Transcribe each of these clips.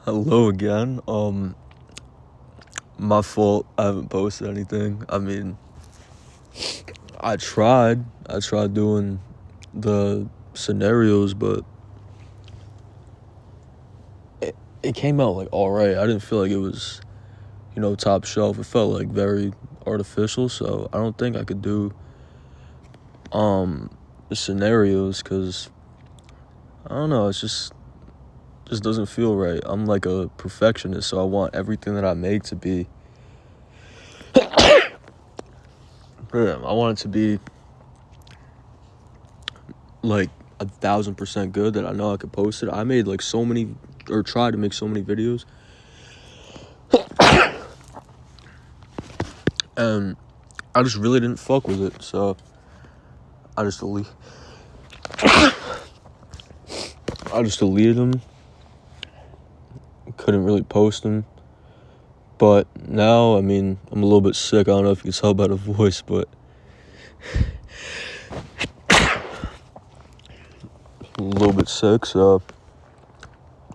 Hello again. My fault. I haven't posted anything. I mean, I tried. I tried doing the scenarios, but it came out like all right. I didn't feel like it was, top shelf. It felt like very artificial. So I don't think I could do the scenarios because I don't know. It's just doesn't feel right. I'm like a perfectionist, so I want everything that I make to be. I want it to be like 1,000% good that I know I could post it. I made like so many, or tried to make so many videos, and I just really didn't fuck with it. So I just deleted them. Couldn't really post them. But now, I mean, I'm a little bit sick. I don't know if you can tell by the voice, but a little bit sick. So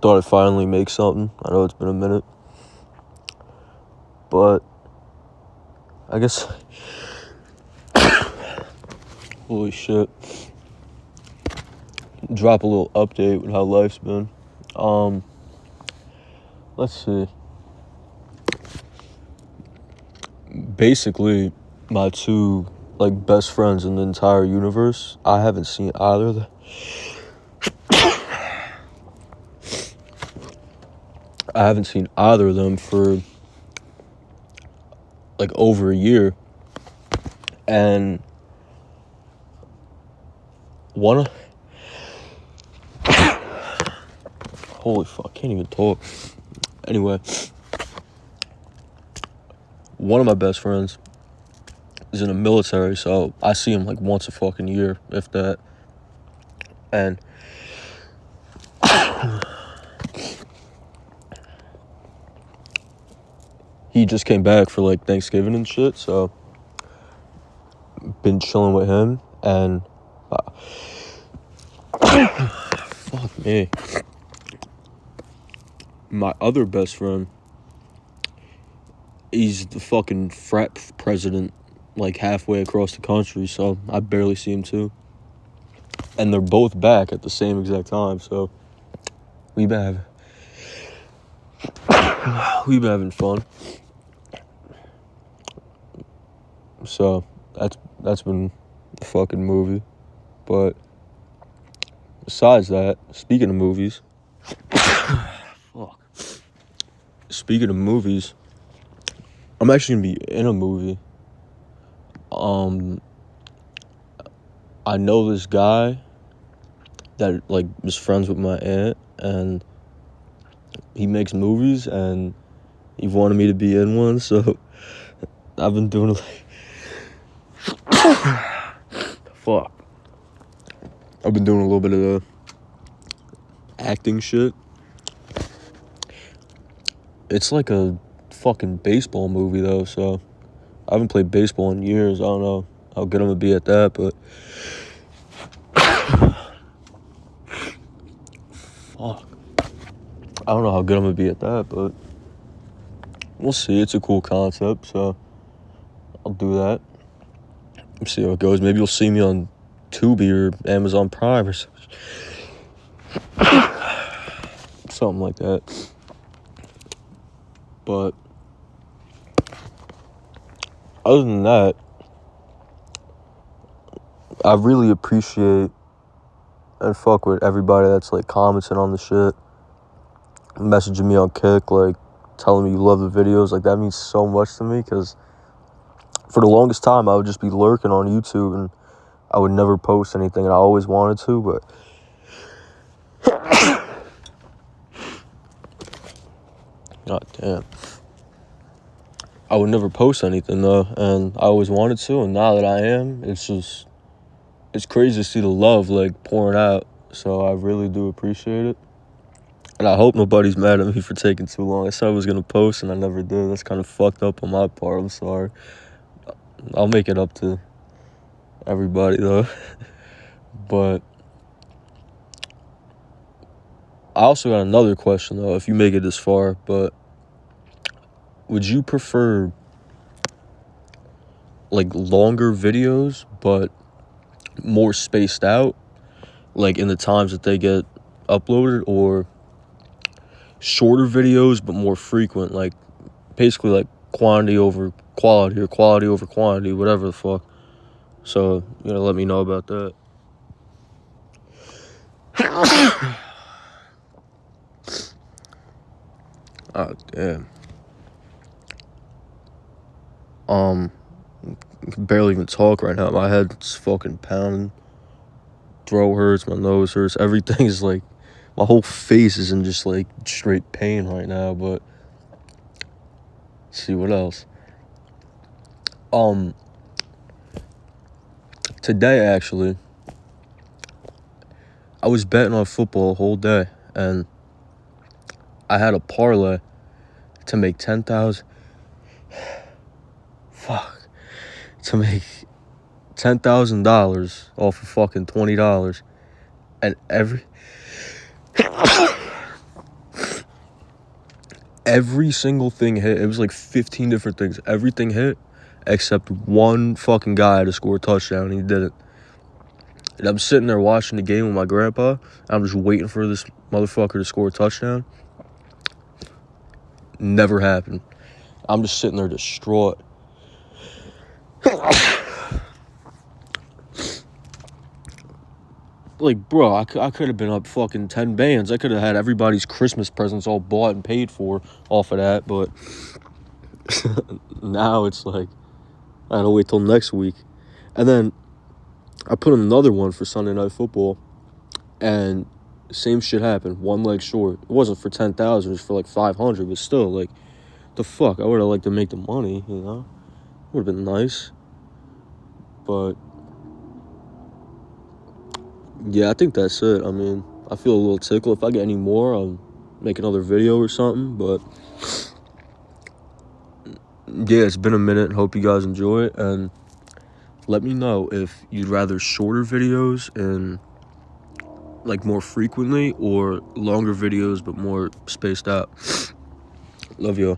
thought I'd finally make something. I know it's been a minute, but I guess. Holy shit. Drop a little update with how life's been. Let's see. Basically, my two best friends in the entire universe, I haven't seen either of them. I haven't seen either of them for over a year. And holy fuck, can't even talk. Anyway, one of my best friends is in the military, so I see him once a fucking year, if that. And he just came back for Thanksgiving and shit, so been chilling with him. And fuck me, my other best friend, he's the fucking frat president halfway across the country, so I barely see him too. And they're both back at the same exact time, so we've been having fun. So that's been a fucking movie. But besides that, speaking of movies, I'm actually gonna be in a movie. I know this guy that is friends with my aunt, and he makes movies, and he wanted me to be in one, so I've been doing fuck. I've been doing a little bit of the acting shit. It's like a fucking baseball movie though, so I haven't played baseball in years. I don't know how good I'm gonna be at that, but fuck. I don't know how good I'm gonna be at that, but we'll see. It's a cool concept, so I'll do that. See how it goes. Maybe you'll see me on Tubi or Amazon Prime or something like that. But other than that, I really appreciate and fuck with everybody that's commenting on the shit, messaging me on Kick, telling me you love the videos. That means so much to me, because for the longest time I would just be lurking on YouTube and I would never post anything, and I always wanted to, but god damn, I would never post anything though, and I always wanted to, and now that I am, it's crazy to see the love pouring out. So I really do appreciate it, and I hope nobody's mad at me for taking too long. I said I was gonna post and I never did. That's kind of fucked up on my part. I'm sorry. I'll make it up to everybody though. But I also got another question, though, if you make it this far, but would you prefer, like, longer videos, but more spaced out, like, in the times that they get uploaded, or shorter videos, but more frequent, like, basically, like, quantity over quality, or quality over quantity, whatever the fuck. So, you gotta let me know about that. Oh, damn. I can barely even talk right now. My head's fucking pounding. Throat hurts, my nose hurts. Everything is like, my whole face is in just like straight pain right now. But let's see what else. Today actually, I was betting on football the whole day, and I had a parlay to make 10,000. Fuck, to make $10,000 off of fucking $20, and every single thing hit. It was like 15 different things. Everything hit except one fucking guy had to score a touchdown, and he didn't. And I'm sitting there watching the game with my grandpa, and I'm just waiting for this motherfucker to score a touchdown. Never happened. I'm just sitting there distraught. Like, bro, I could have been up fucking 10 bands. I could have had everybody's Christmas presents all bought and paid for off of that, but now it's like, I gotta wait till next week. And then I put in another one for Sunday Night Football, and same shit happened. One leg short. It wasn't for 10,000, it was for like 500, but still, like, the fuck? I would have liked to make the money, you know? Would have been nice. But yeah, I think that's it. I mean, I feel a little tickled. If I get any more, I'll make another video or something. But yeah, it's been a minute. Hope you guys enjoy it. And let me know if you'd rather shorter videos and like more frequently, or longer videos but more spaced out. Love y'all.